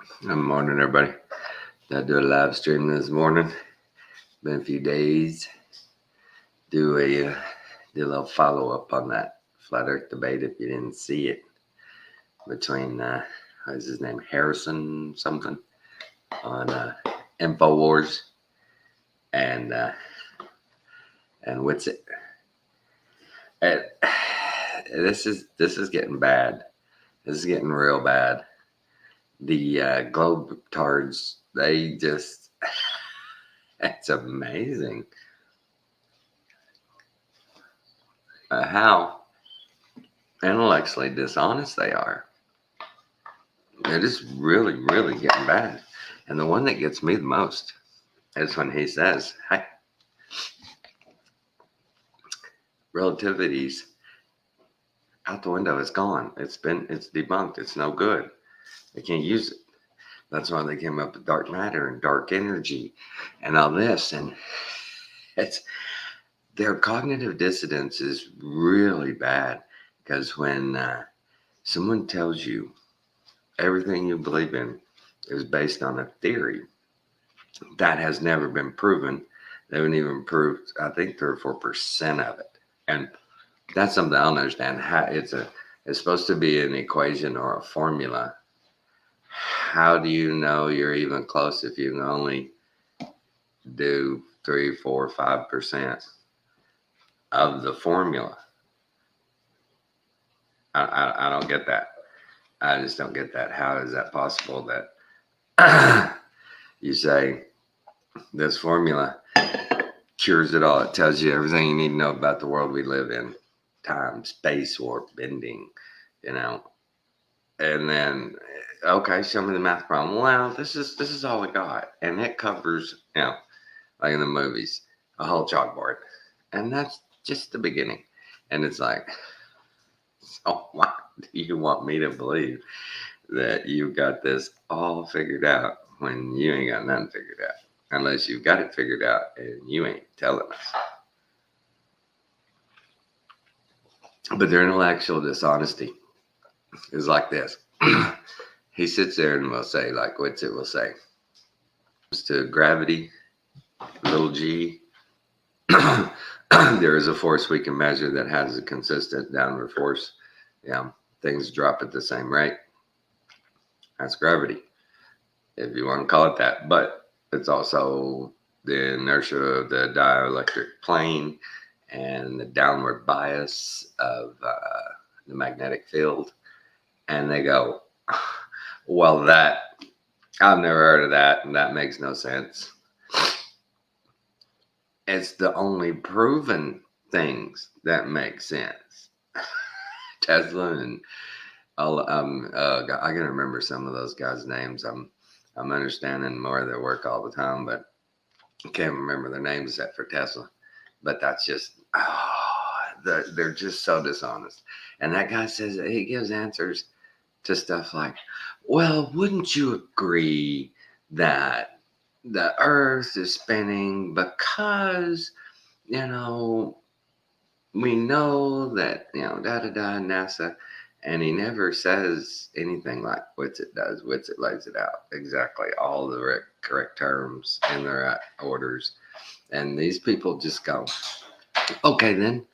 Good morning, everybody. I do a live stream this morning. Been a few days. Do a little follow up on that flat Earth debate. If you didn't see it, between what's his name, Harrison something on Infowars and what's it? And, this is getting bad. This is getting real bad. The globe tards, they just it's amazing how intellectually dishonest they are. It is really, really getting bad. And the one that gets me the most is when he says, "Hey, relativity's out the window. It's gone. It's debunked. It's no good. They can't use it." That's why they came up with dark matter and dark energy and all this. And it's their cognitive dissonance is really bad because when someone tells you everything you believe in is based on a theory that has never been proven. They haven't even proved, I think, 3 or 4% of it, and that's something I don't understand. How it's supposed to be an equation or a formula. How do you know you're even close if you can only do 3, 4, 5% of the formula? I don't get that. I just don't get that. How is that possible that you say this formula cures it all? It tells you everything you need to know about the world we live in, time, space, warp, bending, you know. And then, okay, show me the math problem. Well, this is all we got, and it covers, like in the movies, a whole chalkboard, and that's just the beginning. And it's like, so why do you want me to believe that you got this all figured out when you ain't got nothing figured out? Unless you've got it figured out and you ain't telling us. But their intellectual dishonesty is like this. He sits there and will say, like, what's it will say? To gravity, little g, there is a force we can measure that has a consistent downward force. Yeah, things drop at the same rate. That's gravity, if you want to call it that. But it's also the inertia of the dielectric plane and the downward bias of the magnetic field. And they go, well, I've never heard of that, and that makes no sense. It's the only proven things that make sense. Tesla and all. I can remember some of those guys' names. I'm understanding more of their work all the time, but I can't remember their names except for Tesla. But that's just they're just so dishonest. And that guy says he gives answers to stuff like, well, wouldn't you agree that the earth is spinning because, we know that, da da da, NASA. And he never says anything like Witsit does. Witsit lays it out exactly, all the correct terms in the right orders. And these people just go, okay, then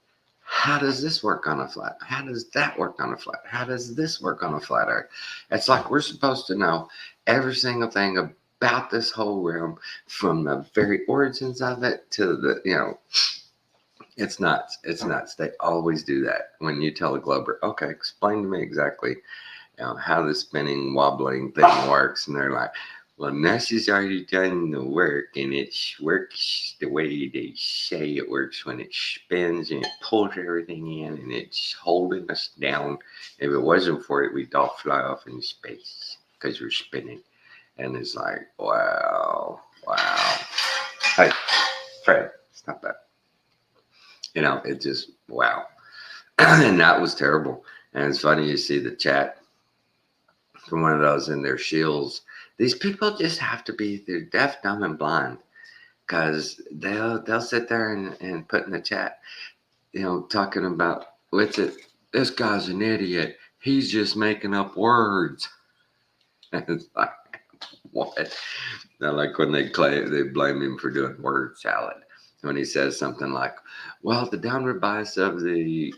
how does this work on a flat? How does that work on a flat? How does this work on a flat earth? It's like we're supposed to know every single thing about this whole realm from the very origins of it to the, it's nuts. It's nuts. They always do that. When you tell a glober, okay, explain to me exactly how the spinning, wobbling thing works. And they're like, well, NASA's already done the work, and it works the way they say it works when it spins and it pulls everything in, and it's holding us down. If it wasn't for it, we'd all fly off into space because we're spinning. And it's like, wow. Hey, Fred, stop that. It just, wow. And that was terrible. And it's funny, you see the chat from one of those in their shills. These people just have to be, they're deaf, dumb, and blind, because they'll sit there and put in the chat, talking about, what's it? This guy's an idiot. He's just making up words. And it's like, What? Now, like when they blame him for doing word salad. When he says something like, "Well, the downward bias of the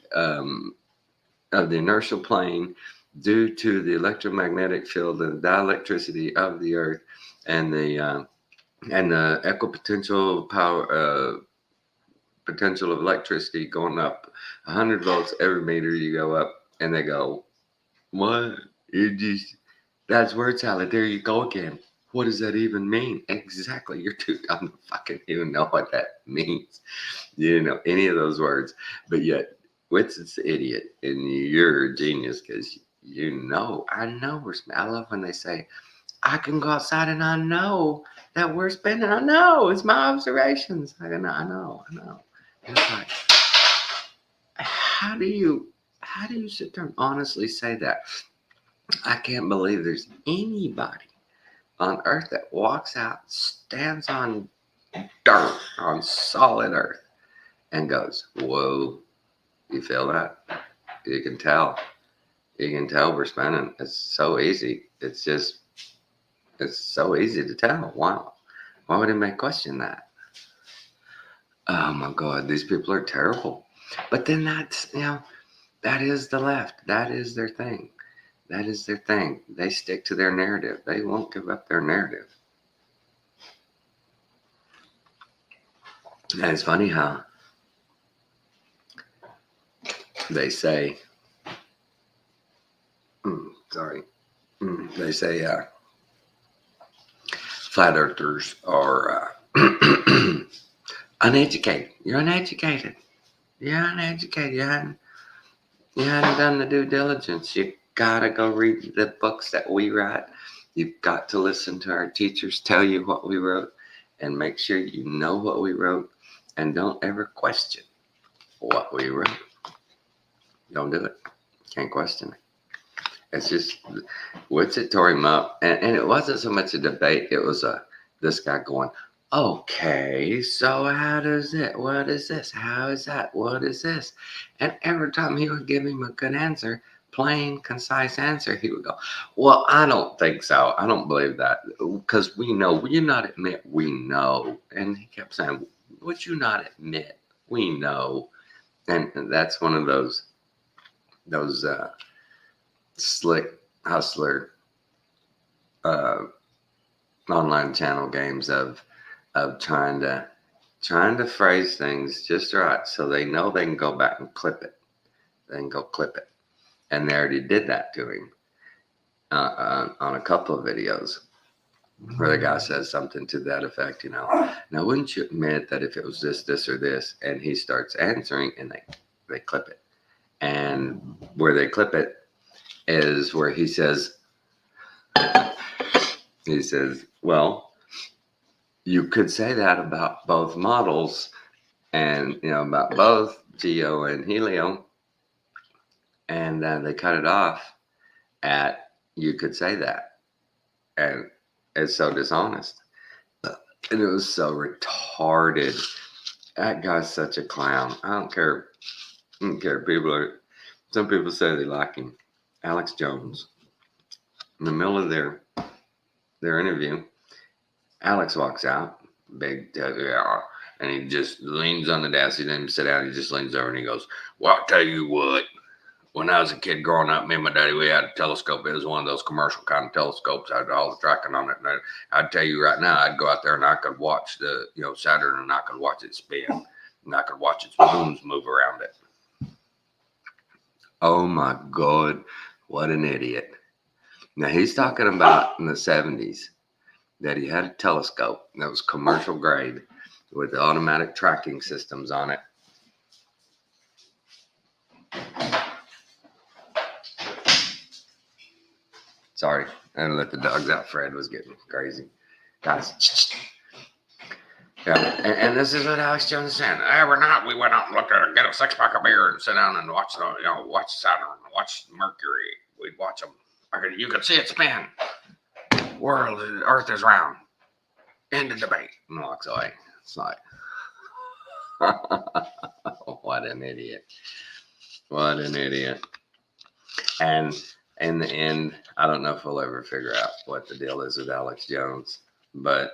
inertial plane due to the electromagnetic field and dielectricity of the Earth and the equipotential power potential of electricity going up 100 volts every meter you go up," and they go, "What? You just that's word salad. There you go again. What does that even mean?" Exactly. You're too dumb to fucking even know what that means. You didn't know any of those words, but yet Whitson's the idiot, and you're a genius because I know I love when they say, "I can go outside and I know that we're spending. I know it's my observations. I know. It's like, how do you sit there and honestly say that? I can't believe there's anybody on earth that walks out, stands on dirt, on solid earth, and goes, "Whoa, you feel that? You can tell. You can tell we're spinning. It's so easy. It's so easy to tell. Wow. Why would anybody question that?" Oh my God, these people are terrible. But then that is the left. That is their thing. That is their thing. They stick to their narrative. They won't give up their narrative. And it's funny how they say, they say flat earthers are uneducated. You're uneducated. You're uneducated. You hadn't done the due diligence. You gotta go read the books that we write. You've got to listen to our teachers tell you what we wrote and make sure you know what we wrote and don't ever question what we wrote. Don't do it. Can't question it. It's just, Witsit tore him up. And it wasn't so much a debate. It was this guy going, "Okay, so how does it? What is this? How is that? What is this?" And every time he would give him a good answer, plain, concise answer, he would go, "Well, I don't think so. I don't believe that. Because we know. Will you not admit we know?" And he kept saying, "Would you not admit we know?" And that's one of those slick hustler uh, online channel games of trying to phrase things just right so they know they can go back and clip it. They can go clip it, and they already did that to him on a couple of videos where the guy says something to that effect. Now wouldn't you admit that if it was this, or this, and he starts answering, and they clip it, and where they clip it is where he says, "Well, you could say that about both models, and about both Geo and Helio," and they cut it off at "you could say that," and it's so dishonest, and it was so retarded. That guy's such a clown. I don't care. Some people say they like him. Alex Jones. In the middle of their interview, Alex walks out, big, and he just leans on the desk. He didn't even sit down. He just leans over and he goes, "Well, I'll tell you what. When I was a kid growing up, me and my daddy, we had a telescope. It was one of those commercial kind of telescopes. I had all the tracking on it. And I'd tell you right now, I'd go out there and I could watch the, Saturn, and I could watch it spin, and I could watch its moons move around it." Oh my God, what an idiot. Now he's talking about in the 70s that he had a telescope that was commercial grade with automatic tracking systems on it. Sorry, I had to let the dogs out. Fred was getting crazy. Guys, yeah, and this is what Alex Jones is saying. Every night we went out and looked at it, get a 6-pack of beer, and sit down and watch Saturn, watch Mercury. We'd watch them. You could see it spin. Earth is round. End of debate. And walks away. It's like, what an idiot. What an idiot. And in the end, I don't know if we'll ever figure out what the deal is with Alex Jones, but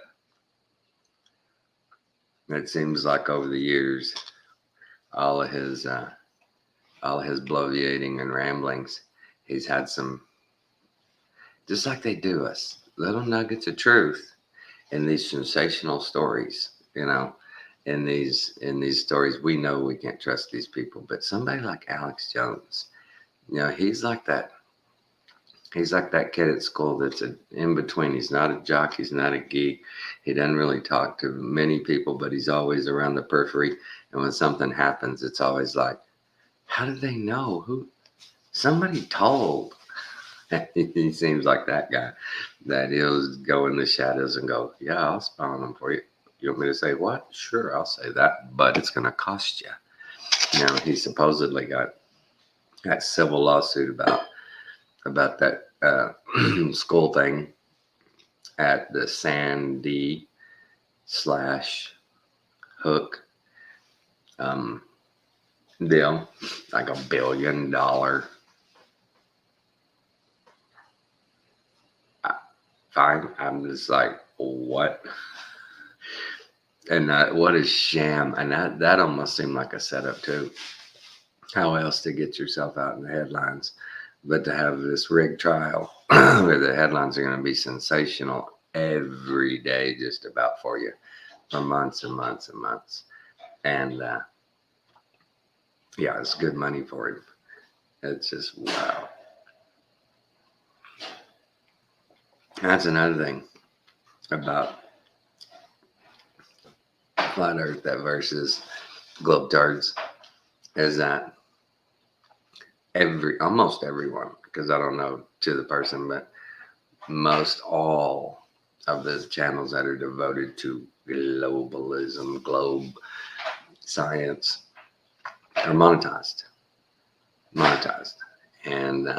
it seems like over the years, all of his bloviating and ramblings, he's had some, just like they do us, little nuggets of truth in these sensational stories. In these stories, we know we can't trust these people, but somebody like Alex Jones, he's like that. He's like that kid at school that's in between. He's not a jock. He's not a geek. He doesn't really talk to many people, but he's always around the periphery. And when something happens, it's always like, how did they know? Who? Somebody told. He seems like that guy that he'll go in the shadows and go, yeah, I'll spawn them for you. You want me to say what? Sure, I'll say that, but it's going to cost you. He supposedly got that civil lawsuit about that school thing at the Sandy / Hook deal, like $1 billion. Fine. I'm just like, what? And what a sham. And that almost seemed like a setup too. How else to get yourself out in the headlines but to have this rigged trial where the headlines are going to be sensational every day just about for you for months and months and months. And yeah, it's good money for him. It's just wow. That's another thing about flat earth that versus globetards is that almost everyone, because I don't know to the person, but most all of the channels that are devoted to globalism, globe science are monetized. And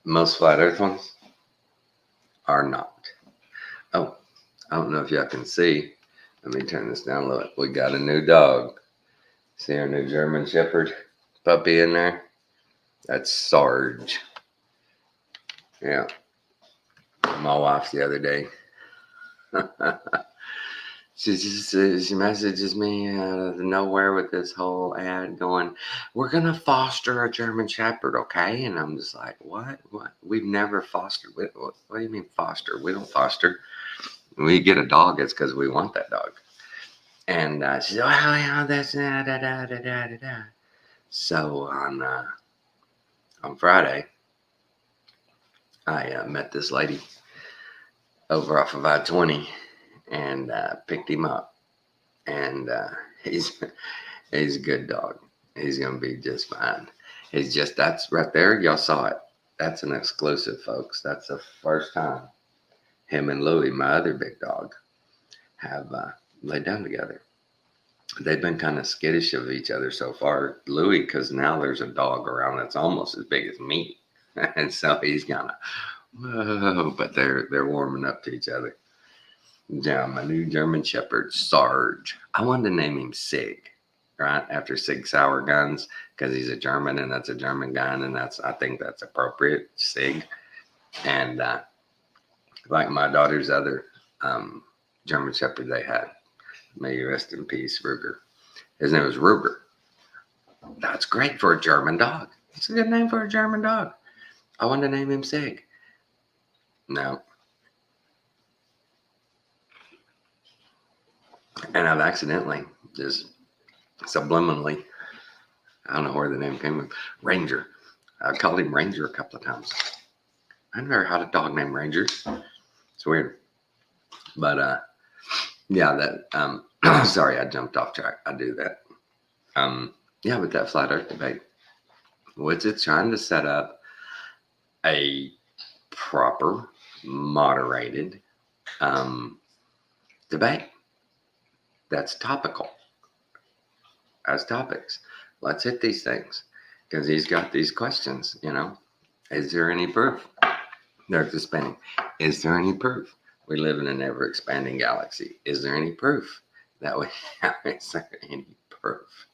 most flat earth ones are not. Oh, I don't know if y'all can see. Let me turn this down a little. We got a new dog. See our new German Shepherd puppy in there? That's Sarge. Yeah. My wife the other day. She messages me out of nowhere with this whole ad going, we're going to foster a German Shepherd, okay? And I'm just like, what? We've never fostered. What do you mean foster? We don't foster. We get a dog, it's because we want that dog. And she said, oh, yeah, that's da. So on Friday, I met this lady over off of I-20 and picked him up. And he's a good dog. He's going to be just fine. That's right there. Y'all saw it. That's an exclusive, folks. That's the first time him and Louie, my other big dog, have laid down together. They've been kind of skittish of each other so far. Louie, because now there's a dog around that's almost as big as me. And so he's kind of, whoa, but they're warming up to each other. Yeah, my new German Shepherd, Sarge. I wanted to name him Sig, right? After Sig Sauer Guns, because he's a German and that's a German gun. And I think that's appropriate, Sig. And like my daughter's other German Shepherd they had. May you rest in peace, Ruger. His name was Ruger. That's great for a German dog. It's a good name for a German dog. I wanted to name him Sig. No. And I've accidentally, just subliminally, I don't know where the name came from, Ranger. I called him Ranger a couple of times. I never had a dog named Ranger. It's weird. But yeah, that sorry, I jumped off track. I do that. Yeah, with that flat earth debate, which it's trying to set up a proper, moderated debate that's topical as topics. Let's hit these things because he's got these questions. Is there any proof? They're expanding. Is there any proof? We live in an ever expanding galaxy. Is there any proof that we have? Is there any proof?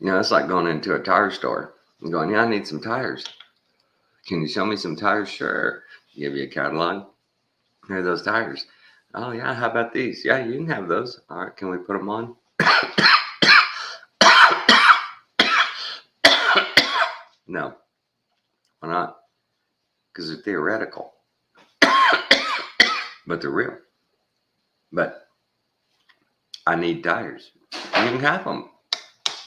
It's like going into a tire store and going, yeah, I need some tires. Can you show me some tires? Sure. Give you a catalog. Here are those tires. Oh, yeah. How about these? Yeah, you can have those. All right. Can we put them on? No. Why not? Because they're theoretical, but they're real. But I need tires. You can have them,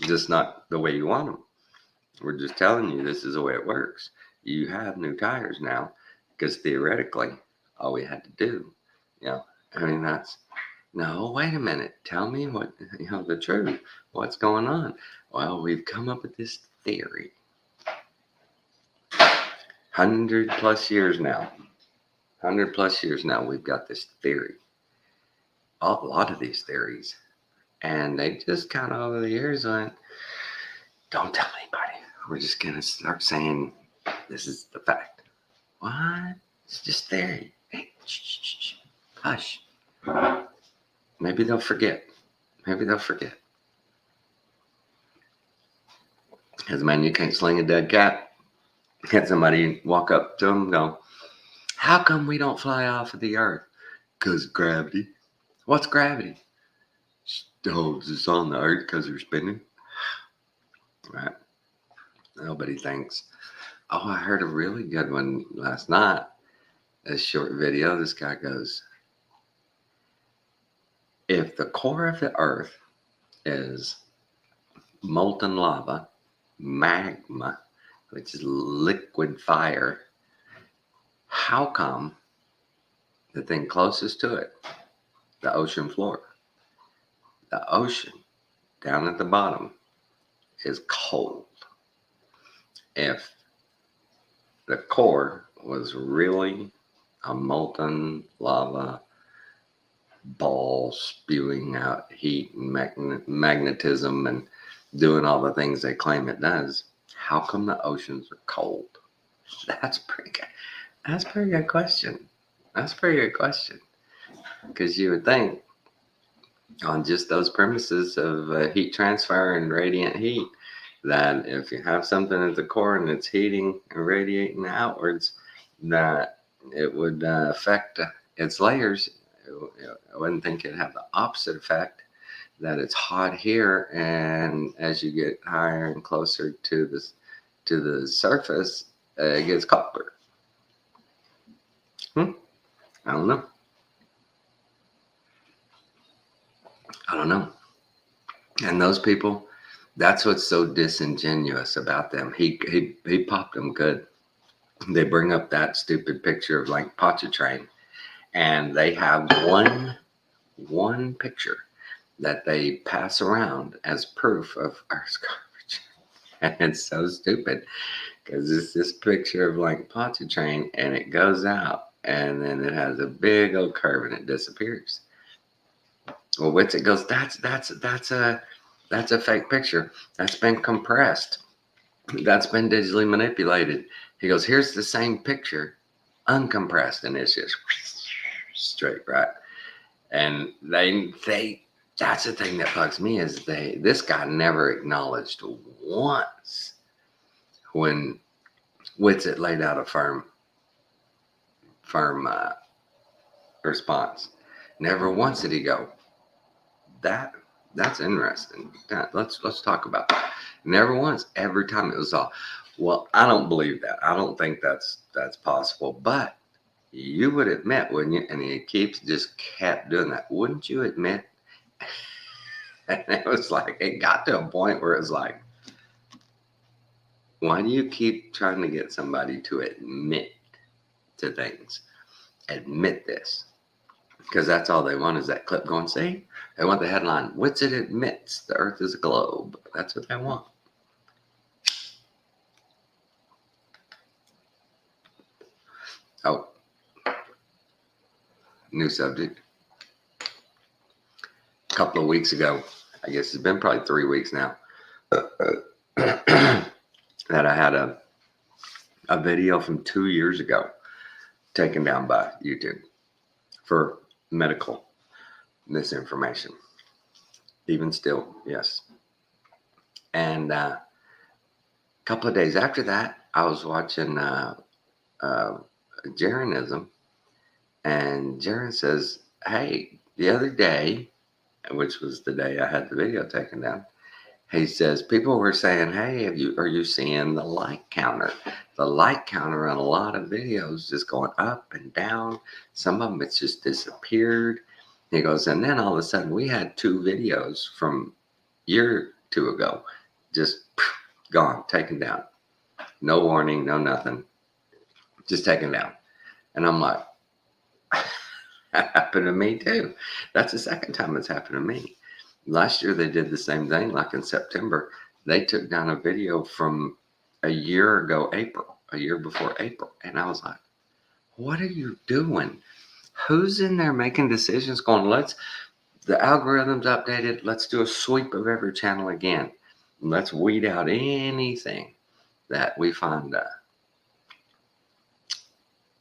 just not the way you want them. We're just telling you this is the way it works. You have new tires now because theoretically, all we had to do, that's no, wait a minute. Tell me what, the truth. What's going on? Well, we've come up with this theory. 100 plus years now, we've got this theory. A lot of these theories. And they just kind of over the years went, don't tell anybody. We're just going to start saying this is the fact. What? It's just theory. Hey, shh. Hush. Maybe they'll forget. Because, man, you can't sling a dead cat. Had somebody walk up to them and go, how come we don't fly off of the earth? Because gravity. What's gravity? It holds us on the earth because we're spinning. Right? Nobody thinks. Oh, I heard a really good one last night. A short video. This guy goes, if the core of the earth is molten lava, magma, which is liquid fire, how come the thing closest to it, the ocean floor, the ocean down at the bottom is cold? If the core was really a molten lava ball spewing out heat and magnetism and doing all the things they claim it does, how come the oceans are cold? That's pretty good. That's a pretty good question. Because you would think on just those premises of heat transfer and radiant heat, that if you have something at the core and it's heating and radiating outwards, that it would affect its layers. I wouldn't think it'd have the opposite effect, that it's hot here, and as you get higher and closer to the surface, it gets colder. I don't know. And those people, that's what's so disingenuous about them. He popped them good. They bring up that stupid picture of like Pontchartrain, and they have one picture that they pass around as proof of Earth's curvature. And it's so stupid because it's this picture of like Pontchartrain, and it goes out, and then it has a big old curve and it disappears. Well, Witsit goes, that's a fake picture. That's been compressed. That's been digitally manipulated. He goes, here's the same picture, uncompressed, and it's just straight, right? And they that's the thing that bugs me, is this guy never acknowledged once when Witsit laid out a firm response. Never once did he go, that's interesting. Let's talk about that. Never once. Every time it was all, well, I don't believe that. I don't think that's possible. But you would admit, wouldn't you? And he kept doing that. Wouldn't you admit? And it was like, it got to a point where it was like, why do you keep trying to get somebody to admit to things? Admit this. Because that's all they want, is that clip going, see? They want the headline, Witsit admits the earth is a globe. That's what they want. Oh, new subject. A couple of weeks ago, I guess it's been probably 3 weeks now, that I had a video from 2 years ago taken down by YouTube for medical misinformation. Even still, yes. And a couple of days after that, I was watching Jeranism, and Jaron says, "Hey, the other day, which was the day I had the video taken down, he says people were saying, "Hey, are you seeing the like counter? The like counter on a lot of videos is going up and down. Some of them it's just disappeared." He goes, and then all of a sudden we had 2 videos from a year or 2 ago, just gone, taken down, no warning, no nothing, just taken down. And I'm like, that happened to me too. That's the second time it's happened to me. Last year they did the same thing, like in September. They took down a video from a year ago, April, a year before April. And I was like, what are you doing? Who's in there making decisions going, the algorithm's updated, let's do a sweep of every channel again. Let's weed out anything that we find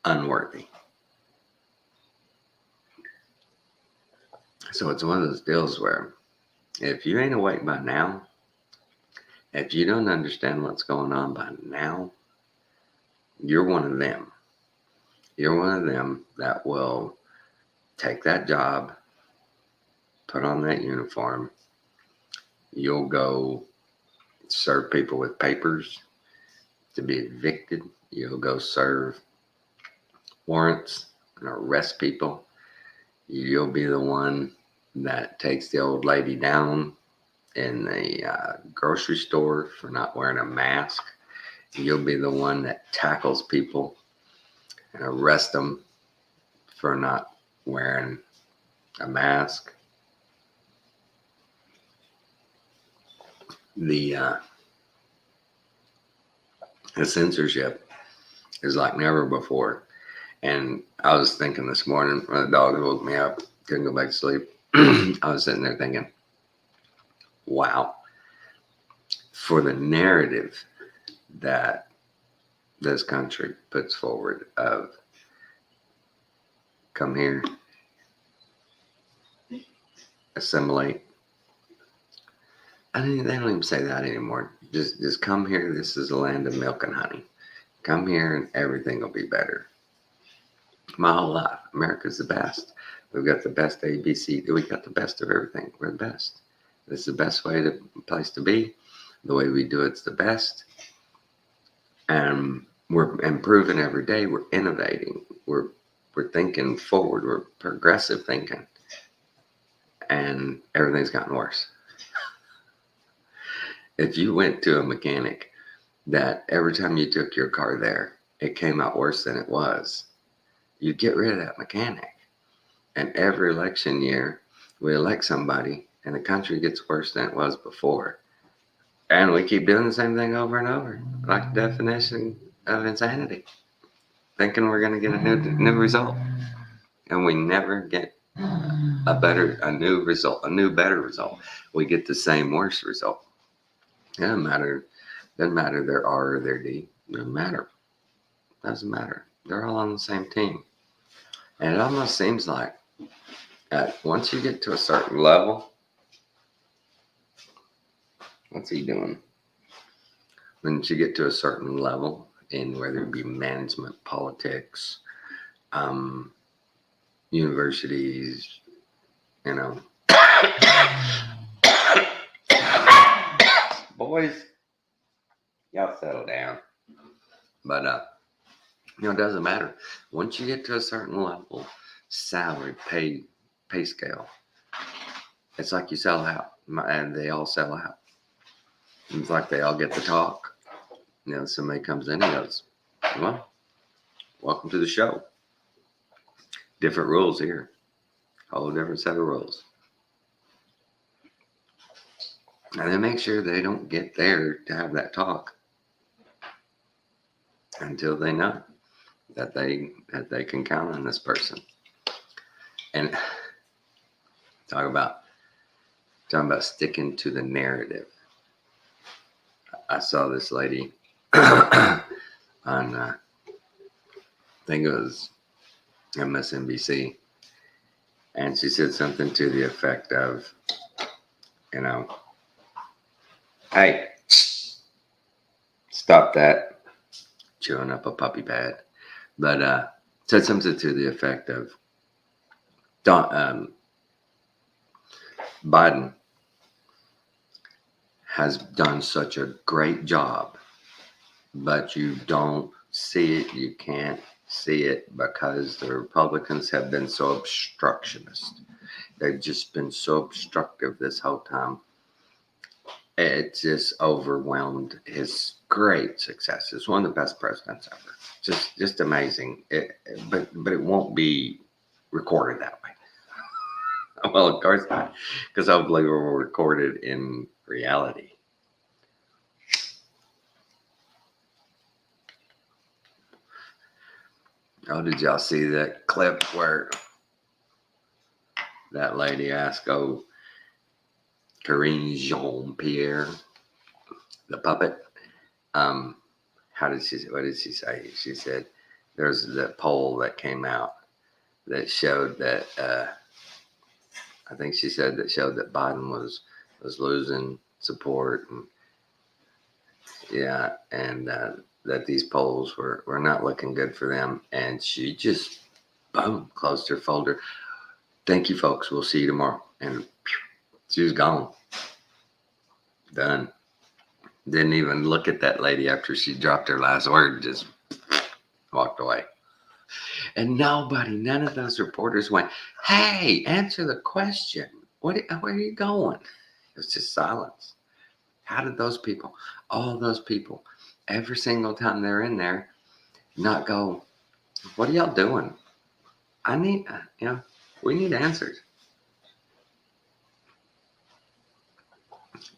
unworthy. So it's one of those deals where if you ain't awake by now, if you don't understand what's going on by now, you're one of them. You're one of them that will take that job, put on that uniform. You'll go serve people with papers to be evicted. You'll go serve warrants and arrest people. You'll be the one that takes the old lady down in the grocery store for not wearing a mask. You'll be the one that tackles people and arrest them for not wearing a mask. The censorship is like never before. And I was thinking this morning when the dog woke me up, couldn't go back to sleep. I was sitting there thinking, wow, for the narrative that this country puts forward of come here, assimilate. They don't even say that anymore. Just come here. This is a land of milk and honey. Come here and everything will be better. My whole life, America's the best. We've got the best ABC. We got the best of everything. We're the best. This is the best place to be. The way we do it's the best. And we're improving every day. We're innovating. We're thinking forward. We're progressive thinking. And everything's gotten worse. If you went to a mechanic that every time you took your car there, it came out worse than it was, you'd get rid of that mechanic. And every election year, we elect somebody and the country gets worse than it was before. And we keep doing the same thing over and over, like the definition of insanity, thinking we're going to get a new result. And we never get a new result, a new better result. We get the same worse result. It doesn't matter their R or their D. It doesn't matter. They're all on the same team. And it almost seems like once you get to a certain level, what's he doing? Once you get to a certain level in whether it be management, politics, universities, boys, y'all settle down. But it doesn't matter. Once you get to a certain level, salary, pay scale, it's like you sell out, and they all sell out. It's like they all get to talk. Somebody comes in and goes, well, welcome to the show. Different rules here. Whole different set of rules. And then make sure they don't get there to have that talk until they know that they can count on this person. And talk about sticking to the narrative. I saw this lady on I think it was MSNBC, and she said something to the effect of, Hey, stop that. Chewing up a puppy pad. But said something to the effect of Biden has done such a great job, but you don't see it. You can't see it because the Republicans have been so obstructionist. They've just been so obstructive this whole time. It just overwhelmed his great success. It's one of the best presidents ever. Just amazing. But it won't be recorded that way. Well, of course not, because hopefully we'll record it in reality. Oh, did y'all see that clip where that lady asked, Karine Jean-Pierre, the puppet, what did she say? She said there's the poll that came out that showed that, I think she said that showed that Biden was losing support, and yeah, and that these polls were not looking good for them. And she just, boom, closed her folder. Thank you, folks. We'll see you tomorrow. And she was gone. Done. Didn't even look at that lady after she dropped her last word, just walked away. And none of those reporters went, hey, answer the question. Where are you going? It was just silence. How did those people, all those people, every single time they're in there, not go, what are y'all doing? I need, we need answers.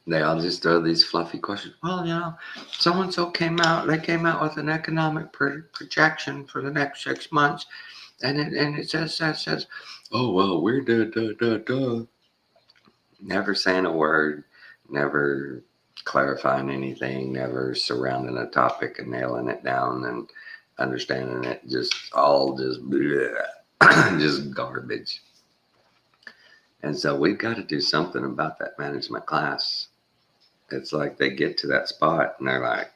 They all just throw these fluffy questions. Well, so-and-so came out with an economic projection for the next 6 months. And it says, oh, well, we're duh. Never saying a word, never clarifying anything, never surrounding a topic and nailing it down and understanding it. Just bleh, just garbage. And so we've got to do something about that management class. It's like they get to that spot and they're like,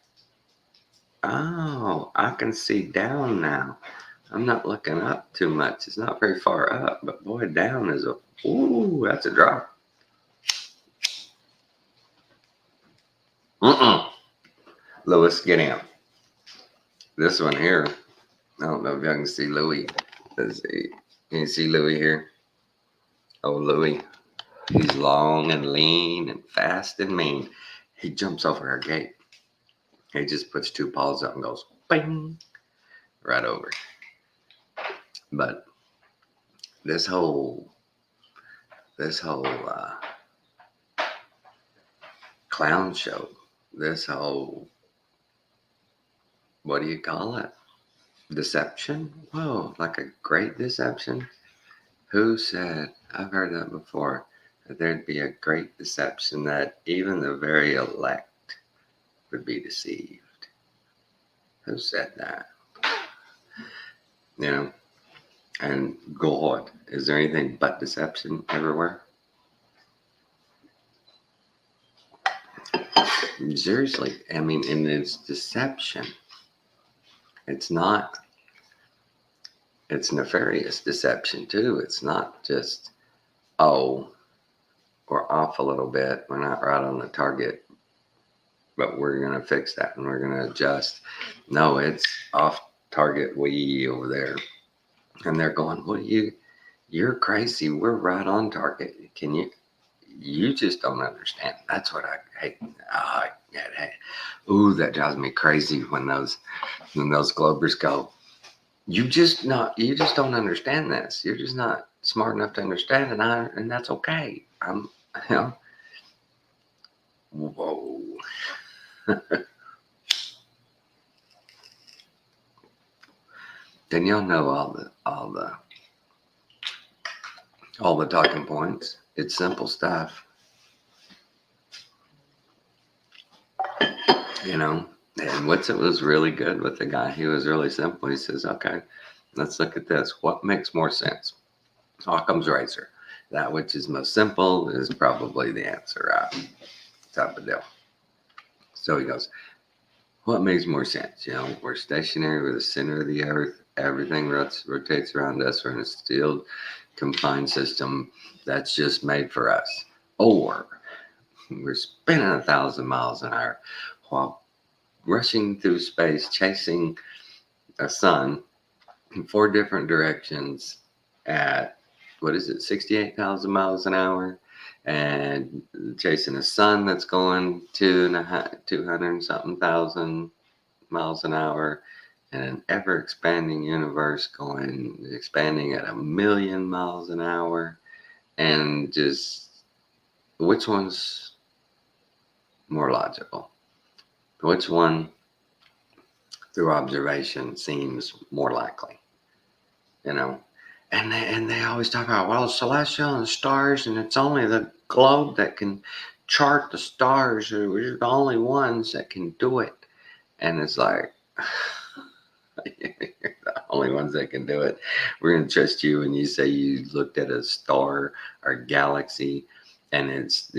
oh, I can see down now. I'm not looking up too much. It's not very far up, but boy, down is that's a drop. Louis, get in. This one here, I don't know if y'all can see Louis. Let's see. Can you see Louis here? Oh, Louis. He's long and lean and fast and mean. He jumps over our gate. He just puts two paws up and goes, bing, right over. But this whole clown show, this whole, what do you call it? Deception? Whoa, like a great deception? Who said, I've heard that before, that there'd be a great deception that even the very elect would be deceived? Who said that? And God, is there anything but deception everywhere? Seriously, and it's deception. It's nefarious deception too. It's not just, we're off a little bit. We're not right on the target, but we're going to fix that and we're going to adjust. No, it's off target way over there. And they're going, you're crazy. We're right on target. You just don't understand. That's what I hate. That drives me crazy when those Globers go, you just don't understand this. You're just not smart enough to understand, and that's okay. Whoa. Then y'all know all the talking points. It's simple stuff. And Whitsitt was really good with the guy. He was really simple. He says, okay, let's look at this. What makes more sense? Occam's razor. That which is most simple is probably the answer, right? Type of deal. So he goes, what makes more sense? You know, we're stationary, we're the center of the earth, everything rotates around us, we're in a steel confined system that's just made for us. Or we're spinning 1,000 miles an hour while rushing through space, chasing a sun in 4 different directions at, what is it, 68,000 miles an hour, and chasing a sun that's going 200 and something thousand miles an hour, and an ever expanding universe expanding at 1,000,000 miles an hour. And just, which one's more logical? Which one through observation seems more likely? You know, and they always talk about, well, celestial and the stars, and it's only the globe that can chart the stars. We're the only ones that can do it. And it's like, you're the only ones that can do it. We're going to trust you when you say you looked at a star or galaxy and it's,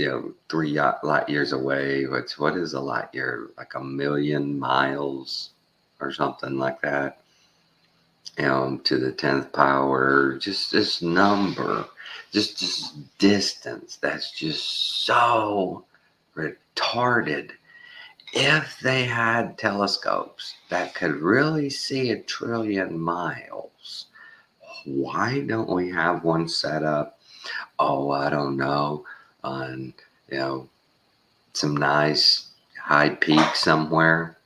3 light years away. What is a light year? Like 1,000,000 miles or something like that. To the 10th power, just this number, just distance. That's just so retarded. If they had telescopes that could really see 1,000,000,000,000 miles, why don't we have one set up? Oh, I don't know, on, some nice high peak somewhere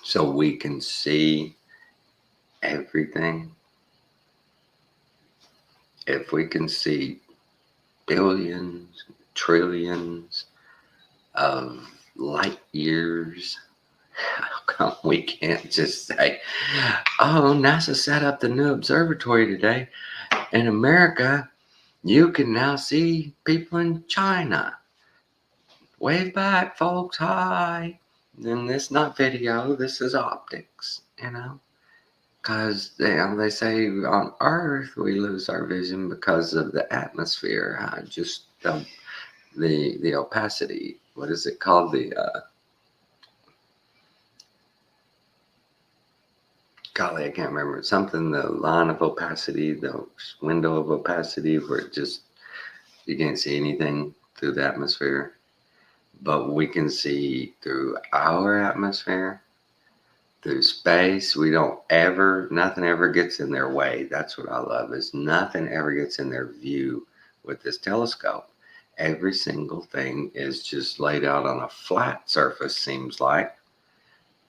so we can see everything. If we can see billions, trillions of light years, how come we can't just say, oh, NASA set up the new observatory today in America? You can now see people in China. Wave back, folks. Hi. And this is not video, this is optics, because they say on Earth we lose our vision because of the atmosphere, just the opacity. What is it called? Golly, I can't remember. Something, the line of opacity, the window of opacity, where it just, you can't see anything through the atmosphere, but we can see through our atmosphere. Through space, nothing ever gets in their way. That's what I love, is nothing ever gets in their view with this telescope. Every single thing is just laid out on a flat surface, seems like.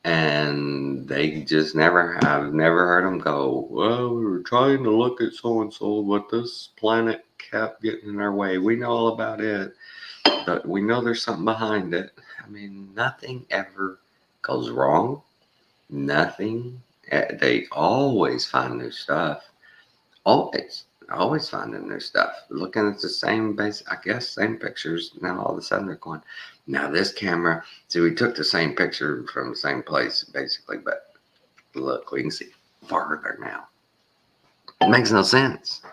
And they just I've never heard them go, well, we were trying to look at so-and-so, but this planet kept getting in our way. We know all about it, but we know there's something behind it. I mean, nothing ever goes wrong. Nothing. They always find new stuff. Always finding new stuff. Looking at the same same pictures. Now all of a sudden they're going, now this camera. See, we took the same picture from the same place basically, but look, we can see farther now. It makes no sense.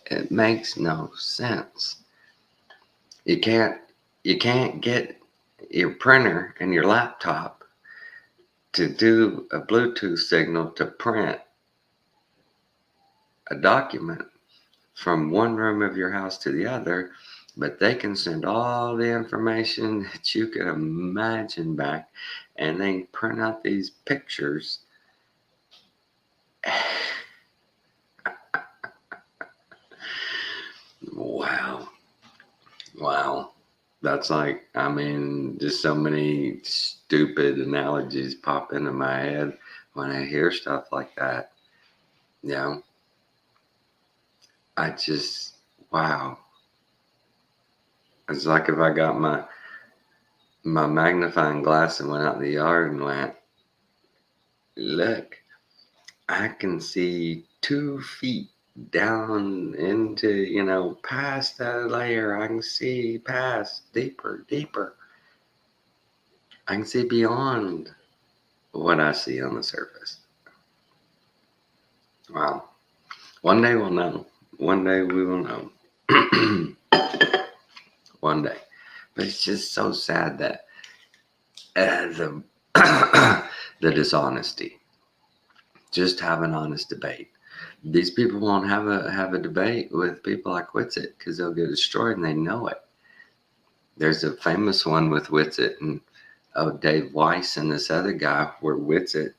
It makes no sense. You can't get your printer and your laptop to do a Bluetooth signal to print a document from one room of your house to the other, but they can send all the information that you can imagine back, and they print out these pictures. Wow. That's like, just so many stupid analogies pop into my head when I hear stuff like that. I just, wow. It's like if I got my magnifying glass and went out in the yard and went, look, I can see 2 feet down into, past that layer. I can see past, deeper. I can see beyond what I see on the surface. Wow. One day we'll know. One day we will know. One day. But it's just so sad that the the dishonesty. Just have an honest debate. These people won't have a debate with people like Witsit because they'll get destroyed and they know it. There's a famous one with Witsit and Dave Weiss and this other guy where Witsit,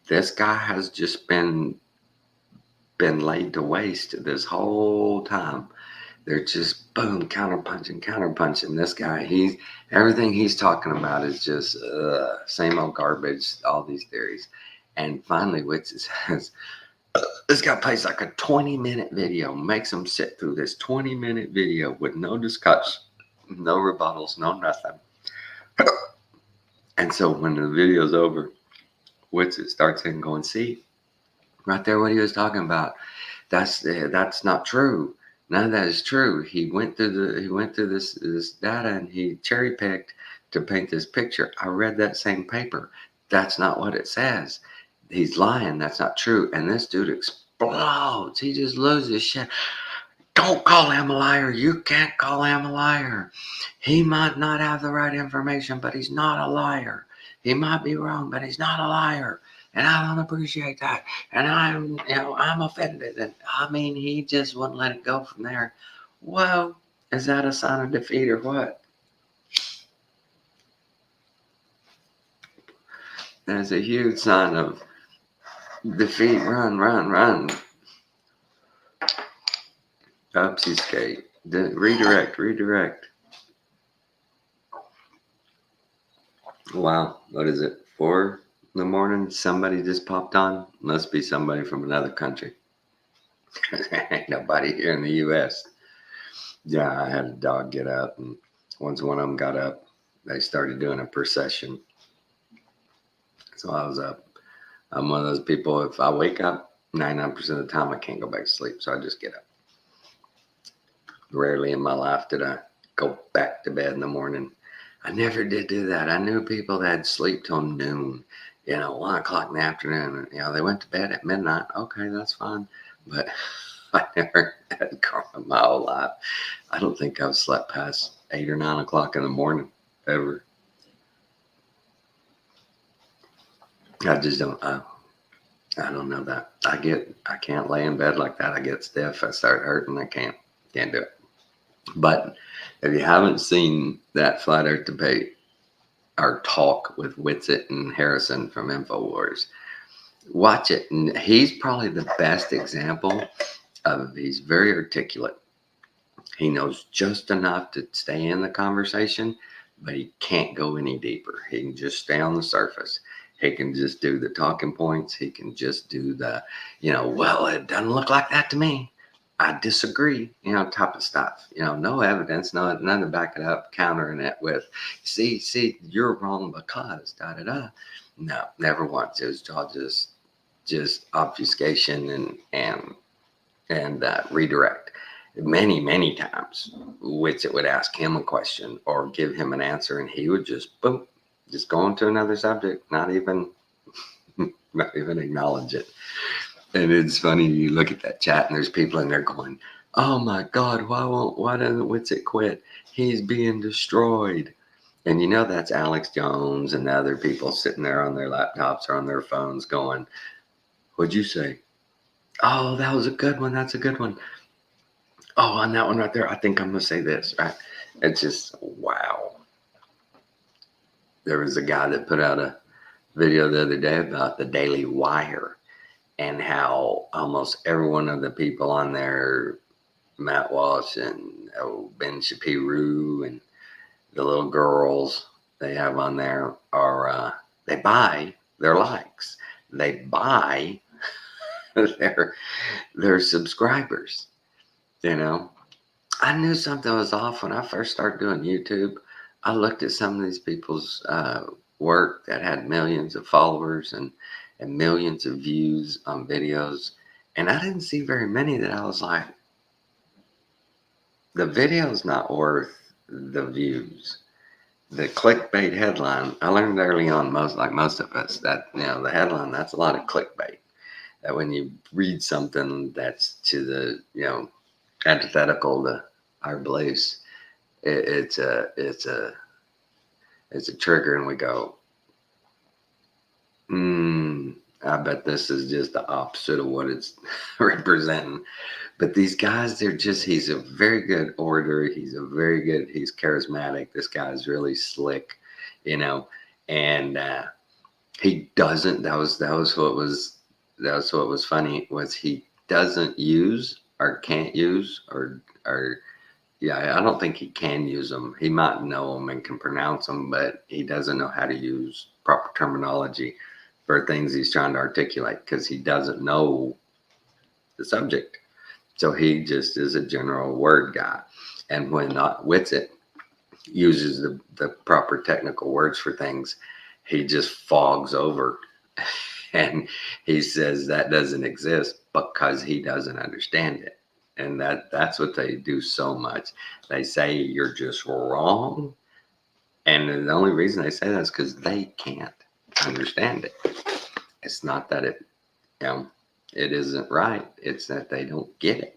this guy has just been laid to waste this whole time. They're just boom, counterpunching. This guy, everything he's talking about is just same old garbage, all these theories. And finally, Witsit says, this guy plays like a 20-minute video, makes him sit through this 20-minute video with no discussion, no rebuttals, no nothing. And so when the video's over, Witsit starts in going, see, right there what he was talking about. That's not true. None of that is true. He went through this data and he cherry picked to paint this picture. I read that same paper. That's not what it says. He's lying. That's not true. And this dude explodes. He just loses shit. Don't call him a liar. You can't call him a liar. He might not have the right information, but he's not a liar. He might be wrong, but he's not a liar. And I don't appreciate that. And I'm offended. And I mean, he just wouldn't let it go from there. Well, is that a sign of defeat or what? There's a huge sign of defeat. Run. Obfuscate. Redirect. Wow. What is it? 4 in the morning? Somebody just popped on? Must be somebody from another country. Ain't nobody here in the U.S. Yeah, I had a dog get up, and once one of them got up, they started doing a procession. So I was up. I'm one of those people, if I wake up, 99% of the time I can't go back to sleep, so I just get up. Rarely in my life did I go back to bed in the morning. I never did do that. I knew people that sleep till noon, 1 o'clock in the afternoon. They went to bed at midnight. Okay, that's fine. But I never had gone in my whole life. I don't think I've slept past 8 or 9 o'clock in the morning ever. I just don't. I don't know that. I can't lay in bed like that. I get stiff. I start hurting. I can't do it. But if you haven't seen that Flat Earth debate or talk with Witsit and Harrison from InfoWars, watch it. And he's probably the best example of, he's very articulate. He knows just enough to stay in the conversation, but he can't go any deeper. He can just stay on the surface. He can just do the talking points. He can just do the, well, it doesn't look like that to me. I disagree, type of stuff. No evidence, none to back it up, countering it with, see, you're wrong because da-da-da. No, never once. It was all just obfuscation and redirect. Many times, Witsit would ask him a question or give him an answer, and he would just boom, just go into another subject, not even acknowledge it. And it's funny, you look at that chat and there's people in there going, oh my God, why doesn't Witsit quit? He's being destroyed. And that's Alex Jones and the other people sitting there on their laptops or on their phones going, what'd you say? Oh, that was a good one. That's a good one. Oh, on that one right there, I think I'm going to say this, right? It's just, wow. There was a guy that put out a video the other day about the Daily Wire and how almost every one of the people on there, Matt Walsh and Ben Shapiro and the little girls they have on there are, they buy their likes. They buy their subscribers. I knew something was off when I first started doing YouTube. I looked at some of these people's work that had millions of followers and millions of views on videos, and I didn't see very many that I was like, the video's not worth the views. The clickbait headline, I learned early on, most of us, that the headline, that's a lot of clickbait. That when you read something that's to the antithetical to our beliefs, it's a it's a trigger, and we go, I bet this is just the opposite of what it's representing. But these guys, he's a very good orator. He's charismatic. This guy's really slick, you know, and he doesn't, that was what was funny, was he doesn't use or can't use or yeah, I don't think he can use them. He might know them and can pronounce them, but he doesn't know how to use proper terminology for things he's trying to articulate because he doesn't know the subject. So he just is a general word guy. And when not Witsit uses the proper technical words for things, he just fogs over and he says that doesn't exist because he doesn't understand it. And that's what they do so much. They say you're just wrong. And the only reason they say that is because they can't understand it. It's not that it isn't right. It's that they don't get it.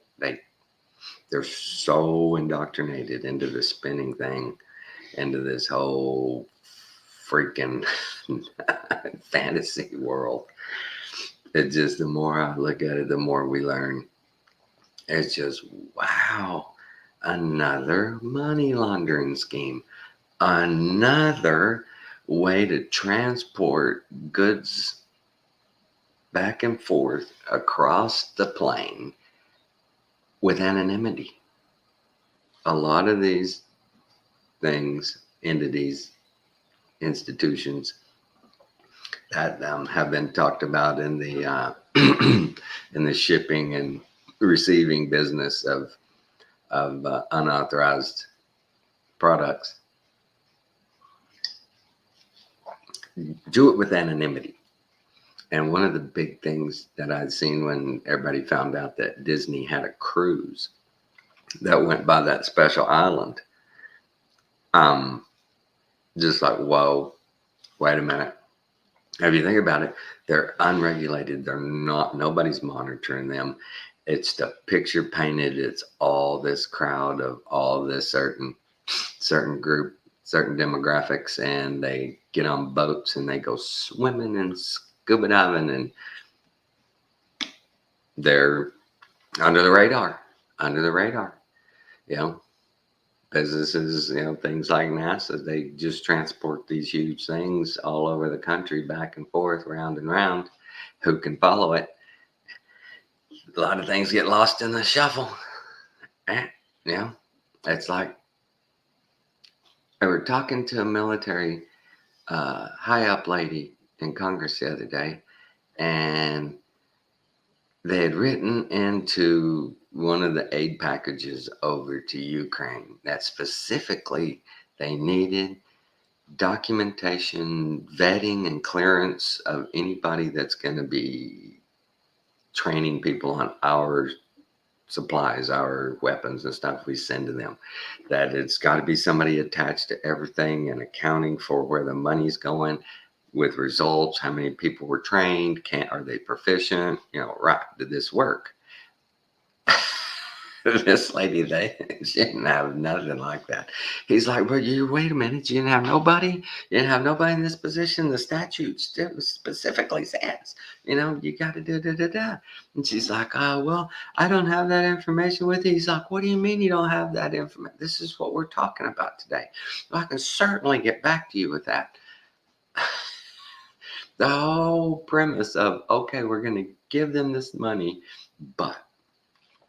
They're so indoctrinated into the spinning thing, into this whole freaking fantasy world. It just, the more I look at it, the more we learn. It's just, wow, another money laundering scheme, another way to transport goods back and forth across the plane with anonymity. A lot of these things, entities, institutions that have been talked about in the in the shipping and receiving business of unauthorized products, do it with anonymity. And one of the big things that I'd seen when everybody found out that Disney had a cruise that went by that special island, just like, whoa, wait a minute. If you think about it, they're unregulated. They're not, nobody's monitoring them. It's the picture painted. It's all this crowd of all this certain group, certain demographics, and they get on boats and they go swimming and scuba diving, and they're under the radar, you know. Businesses, you know, things like NASA, they just transport these huge things all over the country, back and forth, round and round. Who can follow it? A lot of things get lost in the shuffle. You know, it's like, I was talking to a military high up lady in Congress the other day, and they had written into one of the aid packages over to Ukraine that specifically they needed documentation, vetting, and clearance of anybody that's going to be training people on our supplies, our weapons and stuff we send to them. That it's got to be somebody attached to everything and accounting for where the money's going, with results, how many people were trained, are they proficient, you know, right, did this work? This lady, she didn't have nothing like that. He's like, well, wait a minute, you didn't have nobody? You didn't have nobody in this position? The statute specifically says, you know, you got to da. And she's like, well, I don't have that information with you. He's like, what do you mean you don't have that information? This is what we're talking about today. Well, I can certainly get back to you with that. The whole premise of, okay, we're going to give them this money, but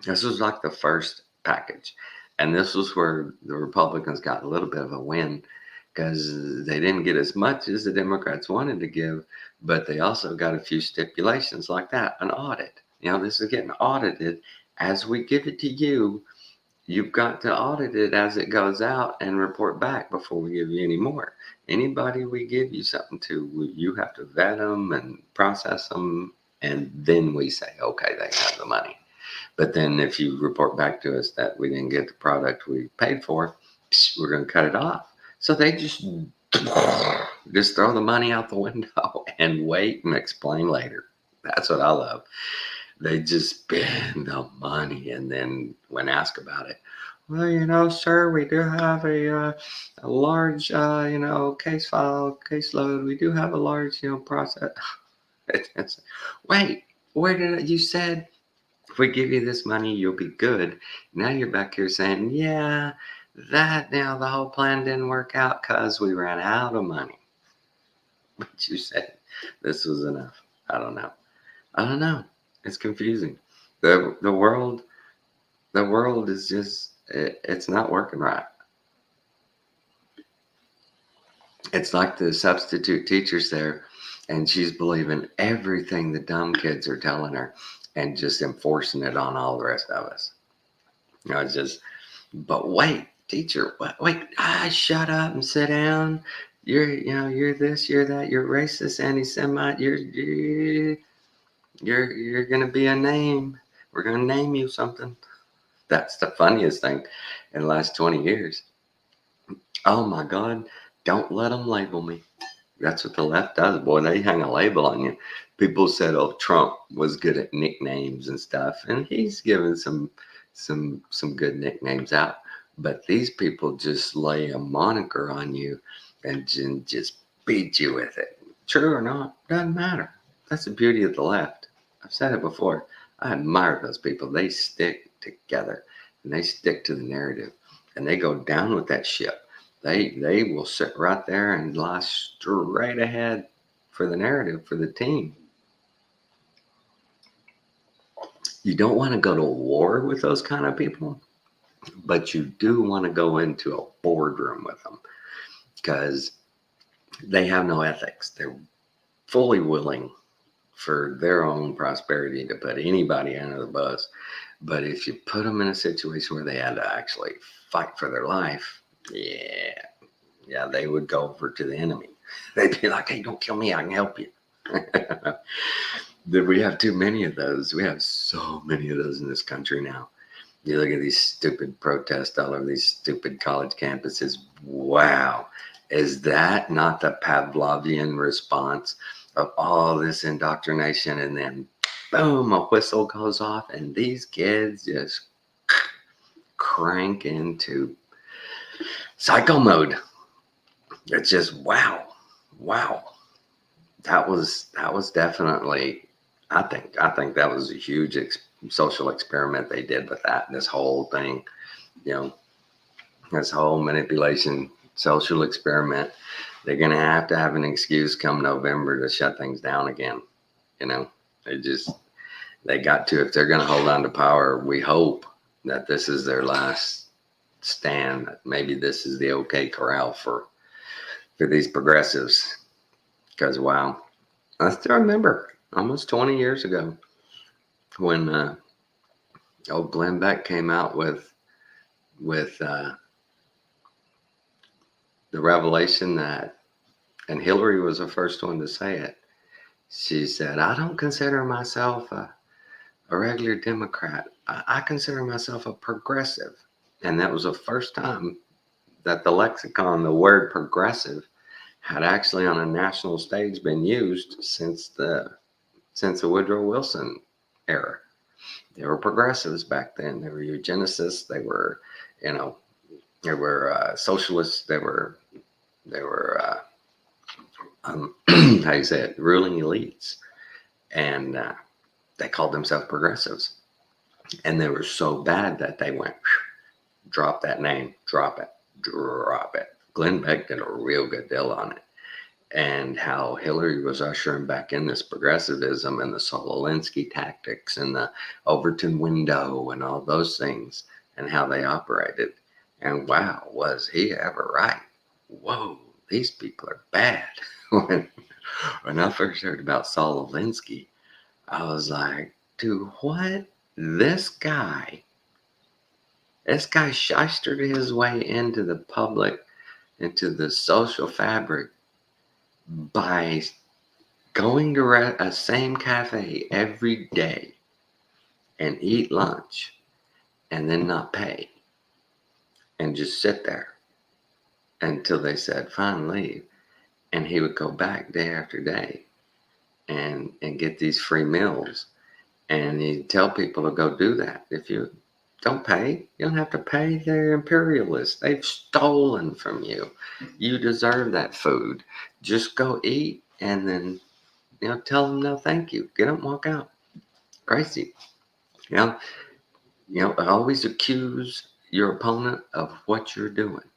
this was like the first package. And this was where the Republicans got a little bit of a win, because they didn't get as much as the Democrats wanted to give, but they also got a few stipulations like that, an audit. You know, this is getting audited as we give it to you. You've got to audit it as it goes out and report back before we give you any more. Anybody we give you something to, you have to vet them and process them, and then we say, okay, they have the money. But then if you report back to us that we didn't get the product we paid for, we're going to cut it off. So they just throw the money out the window and wait and explain later. That's what I love. They just spend the money, and then when asked about it, Well, sir, we do have a large, case file, caseload. We do have a large, process. It's- Wait, where did you said if we give you this money, you'll be good. Now you're back here saying, yeah, that now the whole plan didn't work out because we ran out of money. But you said this was enough. I don't know. I don't know. It's confusing. The world is just it's not working right. It's like the substitute teacher's there and she's believing everything the dumb kids are telling her and just enforcing it on all the rest of us. It's just, but wait, teacher, wait, shut up and sit down. You're this, you're that, you're racist, anti-Semite, you're gonna be a name. We're gonna name you something. That's the funniest thing in the last 20 years. Oh my God, don't let them label me. That's what the left does, boy. They hang a label on you. People said, "Oh, Trump was good at nicknames and stuff," and he's given some good nicknames out. But these people just lay a moniker on you and just beat you with it. True or not, doesn't matter. That's the beauty of the left. I've said it before. I admire those people. They stick together and they stick to the narrative and they go down with that ship. They will sit right there and lie straight ahead for the narrative for the team. You don't want to go to war with those kind of people, but you do want to go into a boardroom with them because they have no ethics. They're fully willing for their own prosperity to put anybody under the bus. But if you put them in a situation where they had to actually fight for their life, yeah, they would go over to the enemy. They'd be like, hey, don't kill me, I can help you. We have too many of those. We have so many of those in this country now. You look at these stupid protests all over these stupid college campuses. Wow. Is that not the Pavlovian response of all this indoctrination? And then, boom, a whistle goes off, and these kids just crank into psycho mode. It's just wow. That was definitely. I think that was a huge social experiment they did with that. This whole thing, you know, this whole manipulation social experiment. They're gonna have to have an excuse come November to shut things down again. You know, they got to, if they're gonna hold on to power. We hope that this is their last stand. Maybe this is the OK corral for these progressives. Because wow, I still remember almost 20 years ago when old Glenn Beck came out with the revelation that, and Hillary was the first one to say it. She said, "I don't consider myself a regular Democrat. I consider myself a progressive," and that was the first time that the lexicon, the word progressive, had actually on a national stage been used since the Woodrow Wilson era. They were progressives back then. They were eugenicists. They were, you know, they were socialists. They were how you say it, ruling elites, and they called themselves progressives. And they were so bad that they went, drop that name, drop it. Glenn Beck did a real good deal on it. And how Hillary was ushering back in this progressivism and the Saul Alinsky tactics and the Overton window and all those things and how they operated. And wow, was he ever right? Whoa, these people are bad. when I first heard about Saul Alinsky, I was like, dude, what? This guy shystered his way into the public, into the social fabric by going to a same cafe every day and eat lunch and then not pay and just sit there until they said, fine, leave. And he would go back day after day and get these free meals. And he'd tell people to go do that. If you Don't pay. You don't have to pay. They're imperialists. They've stolen from you. You deserve that food. Just go eat and then, tell them no thank you. Get up and walk out. Crazy. You know, always accuse your opponent of what you're doing.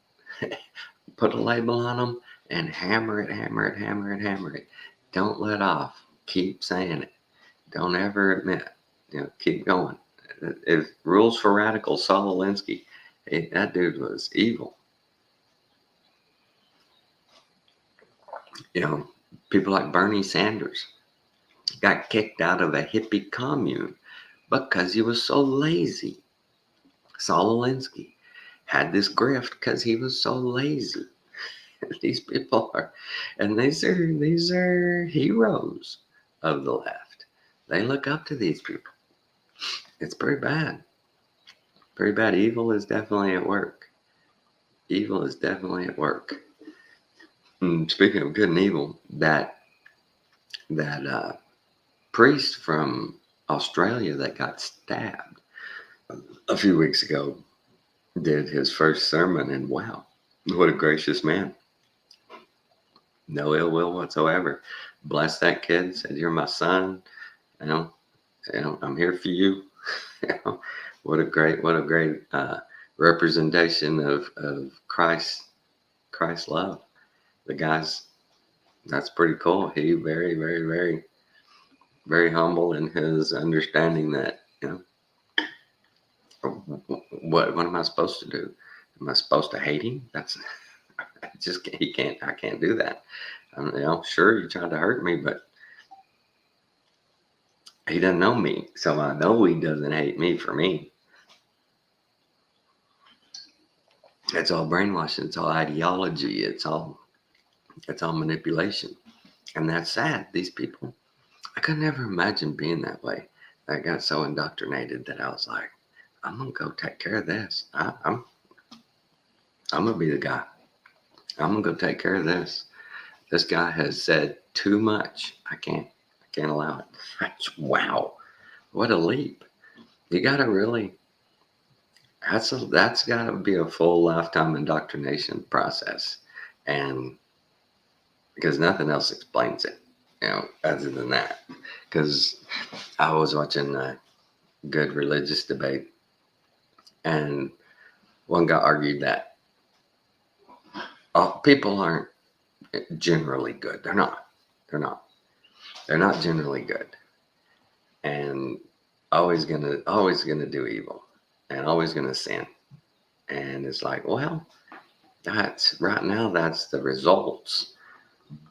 Put a label on them and hammer it, hammer it, hammer it, hammer it. Don't let off. Keep saying it. Don't ever admit. Keep going. If rules for radical Saul Alinsky, that dude was evil. People like Bernie Sanders got kicked out of a hippie commune because he was so lazy. Saul Alinsky had this grift because he was so lazy. These people are, and these are heroes of the left. They look up to these people. It's pretty bad. Pretty bad. Evil is definitely at work. Evil is definitely at work. And speaking of good and evil, that priest from Australia that got stabbed a few weeks ago did his first sermon, and wow, what a gracious man. No ill will whatsoever. Blessed that kid, said, "You're my son. I'm here for you." What a great representation of Christ's love. The guy's, that's pretty cool. He very, very, very, very humble in his understanding that, what am I supposed to do? Am I supposed to hate him? That's just, I can't do that. Sure, he tried to hurt me, but he doesn't know me. So I know he doesn't hate me for me. It's all brainwashing. It's all ideology. It's all manipulation. And that's sad. These people, I could never imagine being that way. I got so indoctrinated that I was like, I'm going to go take care of this. I'm going to be the guy. I'm going to go take care of this. This guy has said too much. I can't allow it. Wow. What a leap. You got to really, that's got to be a full lifetime indoctrination process. And because nothing else explains it, other than that. Because I was watching a good religious debate, and one guy argued that people aren't generally good. They're not generally good, and always gonna do evil, and always gonna sin. And it's like, well, that's right now, that's the results.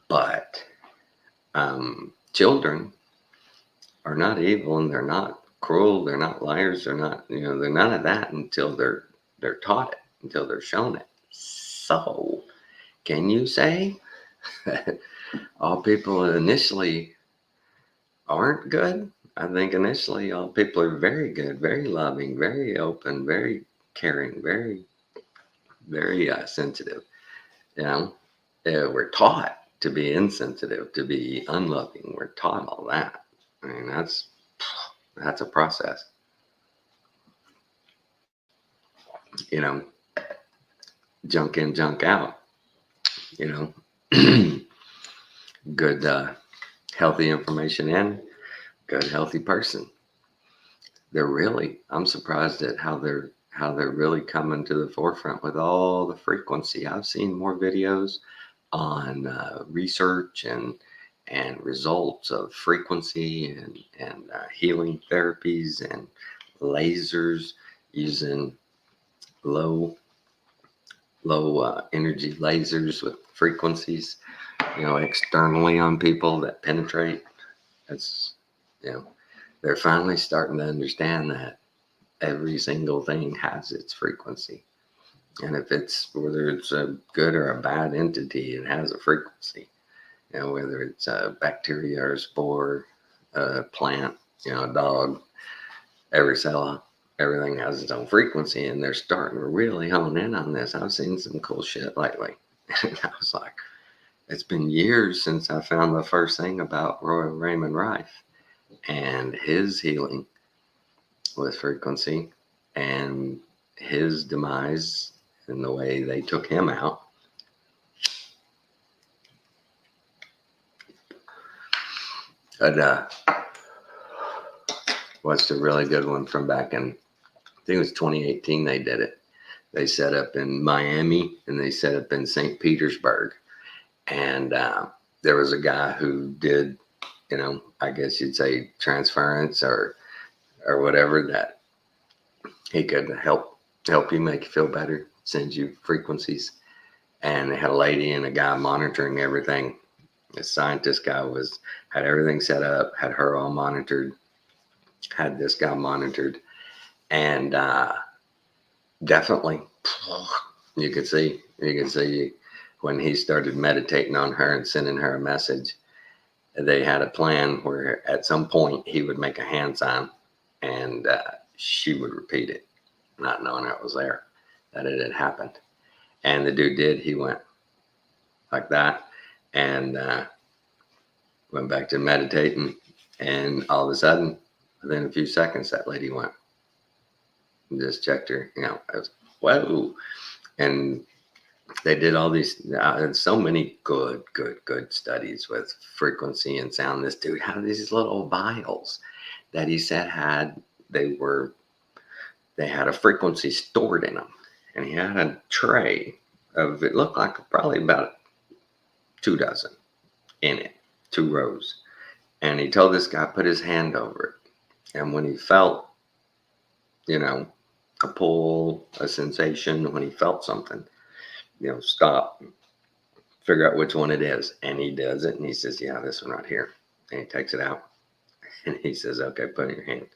But children are not evil, and they're not cruel, they're not liars, they're not, they're none of that until they're taught it, until they're shown it. So can you say that all people initially aren't good? I think initially all people are very good, very loving, very open, very caring, very, very sensitive. We're taught to be insensitive, to be unloving. We're taught all that. I mean, that's a process. Junk in, junk out. Good, healthy information in, good, healthy person. I'm surprised at how they're really coming to the forefront with all the frequency. I've seen more videos on research and results of frequency and healing therapies and lasers, using low energy lasers with frequencies, externally on people that penetrate. It's, they're finally starting to understand that every single thing has its frequency. And if whether it's a good or a bad entity, it has a frequency. Whether it's a bacteria or a spore, a plant, a dog, every cell, everything has its own frequency, and they're starting to really hone in on this. I've seen some cool shit lately. And I was like, it's been years since I found the first thing about Royal Raymond Rife and his healing with frequency. and his demise and the way they took him out. But what's a really good one from back in, I think it was 2018 they did it. They set up in Miami and they set up in St. Petersburg. And there was a guy who did, I guess you'd say transference or whatever, that he could help you make you feel better, send you frequencies. And they had a lady and a guy monitoring everything. The scientist guy had everything set up, had her all monitored, had this guy monitored, and definitely you could see when he started meditating on her and sending her a message. They had a plan where at some point he would make a hand sign and she would repeat it, not knowing it was there, that it had happened. And the dude did. He went like that and went back to meditating. And all of a sudden, within a few seconds, that lady went and just checked her. I was, whoa. And they did all these, so many good studies with frequency and sound. This dude had these little vials that he said they had a frequency stored in them. And he had a tray of, it looked like probably about 2 dozen in it, 2 rows. And he told this guy, put his hand over it. And when he felt, a pull, a sensation, when he felt something, stop, figure out which one it is. And he does it. And he says, yeah, this one right here. And he takes it out. And he says, okay, put it in your hand.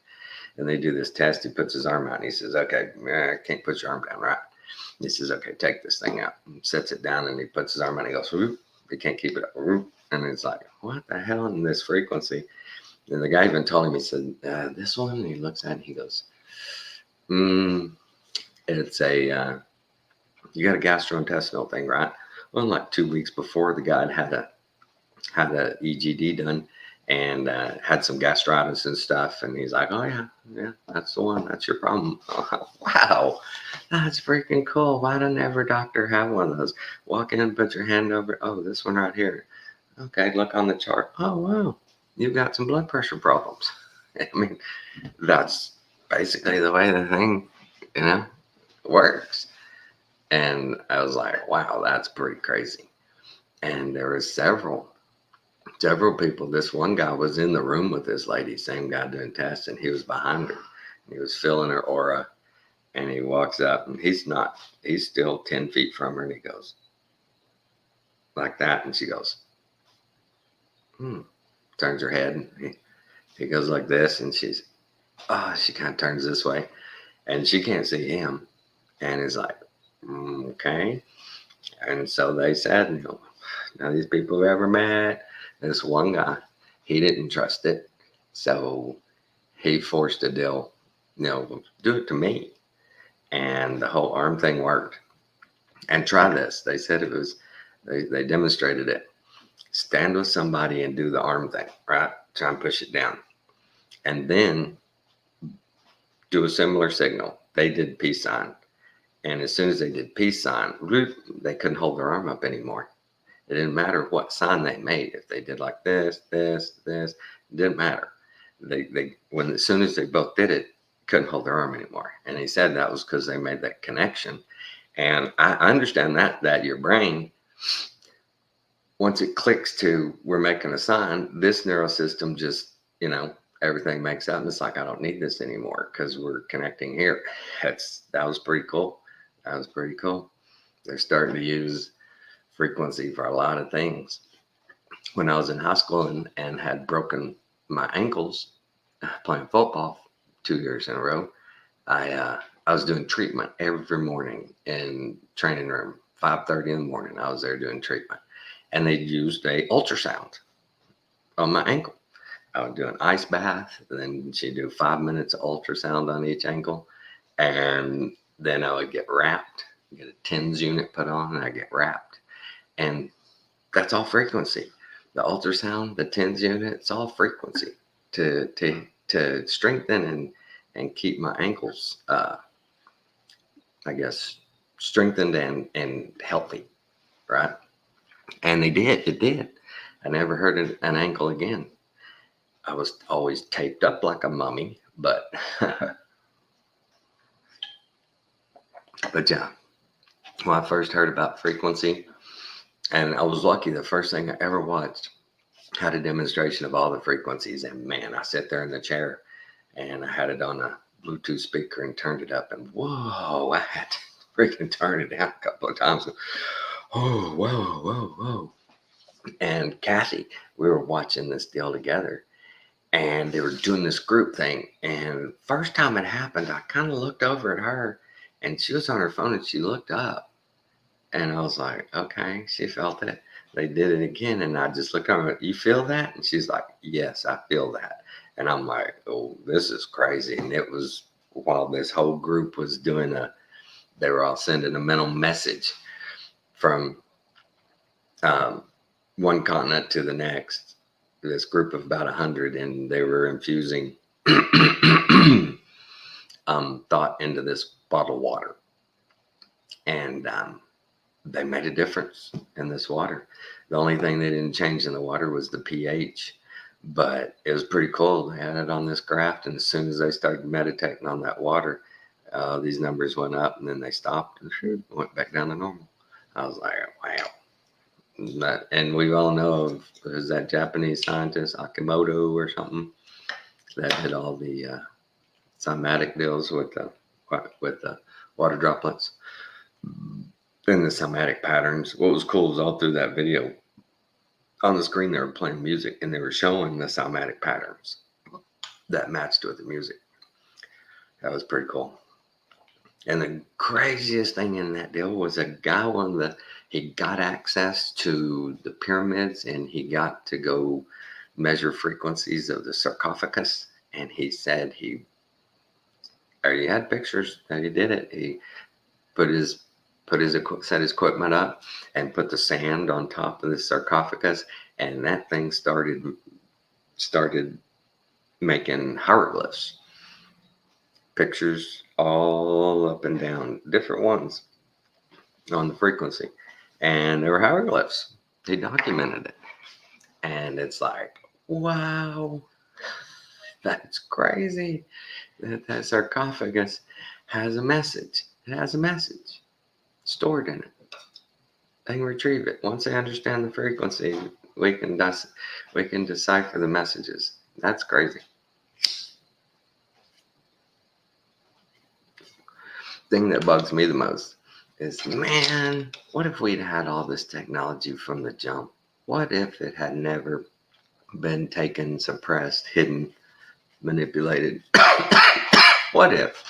And they do this test. He puts his arm out and he says, okay, I can't put your arm down, right? He says, okay, take this thing out. And sets it down and he puts his arm out and he goes, whoop. He can't keep it up. Whoop. And it's like, what the hell in this frequency? And the guy even told him, he said, this one? And he looks at it and he goes, it's you got a gastrointestinal thing, right? Well, like 2 weeks before, the guy had a EGD done and had some gastritis and stuff. And he's like, oh yeah, that's the one. That's your problem. Wow, that's freaking cool. Why doesn't every doctor have one of those? Walk in, put your hand over. Oh, this one right here. Okay, look on the chart. Oh, wow, you've got some blood pressure problems. I mean, that's basically the way the thing, works. And I was like, wow, that's pretty crazy. And there were several people. This one guy was in the room with this lady, same guy doing tests, and he was behind her. He was feeling her aura. And he walks up and he's still 10 feet from her. And he goes like that. And she goes, turns her head. And he goes like this. And she kind of turns this way. And she can't see him. And he's like, okay. And so they said, now these people who ever met, this one guy, he didn't trust it. So he forced a deal, do it to me. And the whole arm thing worked. And try this. They said it was, they demonstrated it. Stand with somebody and do the arm thing, right? Try and push it down. And then do a similar signal. They did peace sign. And as soon as they did peace sign, they couldn't hold their arm up anymore. It didn't matter what sign they made. If they did like this, it didn't matter. As soon as they both did it, couldn't hold their arm anymore. And he said that was because they made that connection. And I understand that your brain, once it clicks to we're making a sign, this neural system just, everything makes out. And it's like, I don't need this anymore because we're connecting here. That was pretty cool. That was pretty cool. They're starting to use frequency for a lot of things. When I was in high school and had broken my ankles playing football 2 years in a row, I was doing treatment every morning in training room. 5:30 in the morning, I was there doing treatment. And they used a ultrasound on my ankle. I would do an ice bath, and then she'd do 5 minutes of ultrasound on each ankle. And then I would get wrapped, get a TENS unit put on, and I get wrapped. And that's all frequency. The ultrasound, the TENS unit, it's all frequency to strengthen and keep my ankles I guess, strengthened and healthy, right? And they did. It did. I never hurt an ankle again. I was always taped up like a mummy, but but yeah. When I first heard about frequency, and I was lucky, the first thing I ever watched had a demonstration of all the frequencies, and man, I sat there in the chair and I had it on a Bluetooth speaker and turned it up, and whoa, I had to freaking turn it down a couple of times. Oh, whoa, whoa, whoa. And Kathy, we were watching this deal together, and they were doing this group thing. And first time it happened, I kind of looked over at her, and she was on her phone, and she looked up, and I was like, okay, she felt it. They did it again, and I just looked over. You feel that? And she's like, yes, I feel that. And I'm like, oh, this is crazy. And it was while this whole group was doing they were all sending a mental message from um, one continent to the next. This group of about 100, and they were infusing thought into this bottled water, and they made a difference in this water. The only thing they didn't change in the water was the pH, but it was pretty cool. They had it on this graph, and as soon as they started meditating on that water, these numbers went up, and then they stopped and went back down to normal. I was like, wow. And we all know of, is that Japanese scientist Akimoto or something that did all the cymatic deals with the water droplets and the cymatic patterns. What was cool is all through that video on the screen they were playing music, and they were showing the cymatic patterns that matched with the music. That was pretty cool. And the craziest thing in that deal was a guy he got access to the pyramids, and he got to go measure frequencies of the sarcophagus. And he said he had pictures that he did it. He set his equipment up and put the sand on top of the sarcophagus, and that thing started making hieroglyphs, pictures all up and down, different ones on the frequency, and they were hieroglyphs. He documented it, and it's like, wow, that's crazy that sarcophagus has a message. It has a message stored in it. They can retrieve it. Once they understand the frequency, we can decipher the messages. That's crazy. Thing that bugs me the most is, man, what if we'd had all this technology from the jump? What if it had never been taken, suppressed, hidden, manipulated? What if?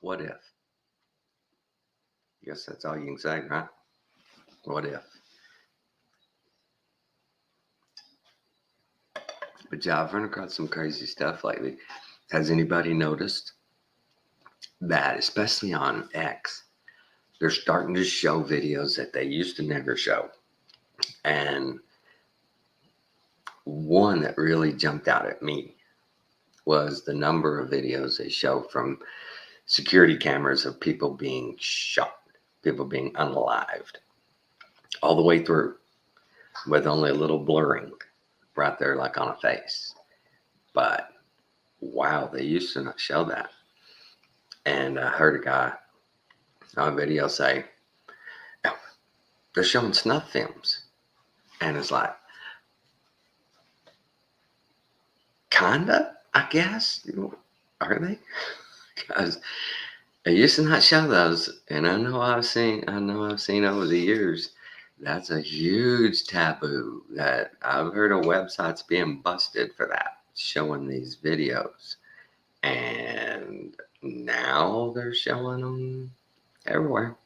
What if? I guess that's all you can say, right? What if? But yeah, I've run across some crazy stuff lately. Has anybody noticed that, especially on X, they're starting to show videos that they used to never show? And one that really jumped out at me was the number of videos they show from security cameras of people being shot, people being unalived, all the way through, with only a little blurring right there, like on a face. But wow, they used to not show that. And I heard a guy on video say, oh, they're showing snuff films. And it's like, kinda, I guess. Are they? Because I used to not show those, and I know I've seen over the years. That's a huge taboo that I've heard of websites being busted for that, showing these videos. And now they're showing them everywhere.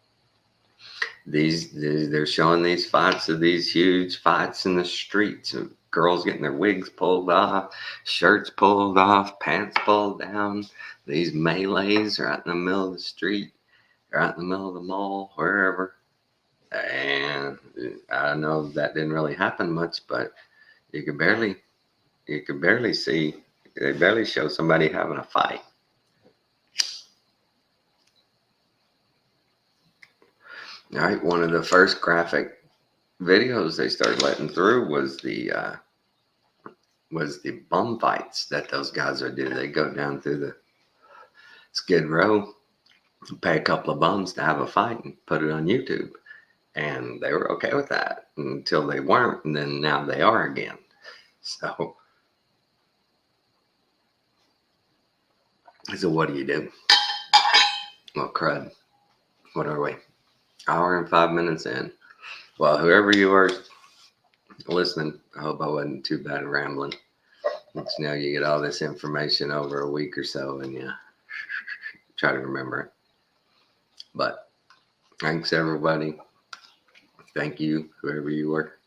They're showing these fights of these huge fights in the streets of girls getting their wigs pulled off, shirts pulled off, pants pulled down. These melees right in the middle of the street, right in the middle of the mall, wherever. And I know that didn't really happen much, but you could barely see They barely show somebody having a fight. All right, one of the first graphic videos they started letting through was the bum fights that those guys would do. They go down through the Skid Row, pay a couple of bums to have a fight, and put it on YouTube. And they were okay with that until they weren't, and then now they are again. So what do you do? Well, crud. What are we? Hour and 5 minutes in. Well, whoever you are listening, I hope I wasn't too bad at rambling. It's now you get all this information over a week or so, and you try to remember it. But thanks, everybody. Thank you, whoever you are.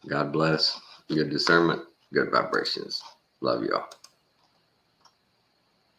God bless. Good discernment. Good vibrations. Love y'all.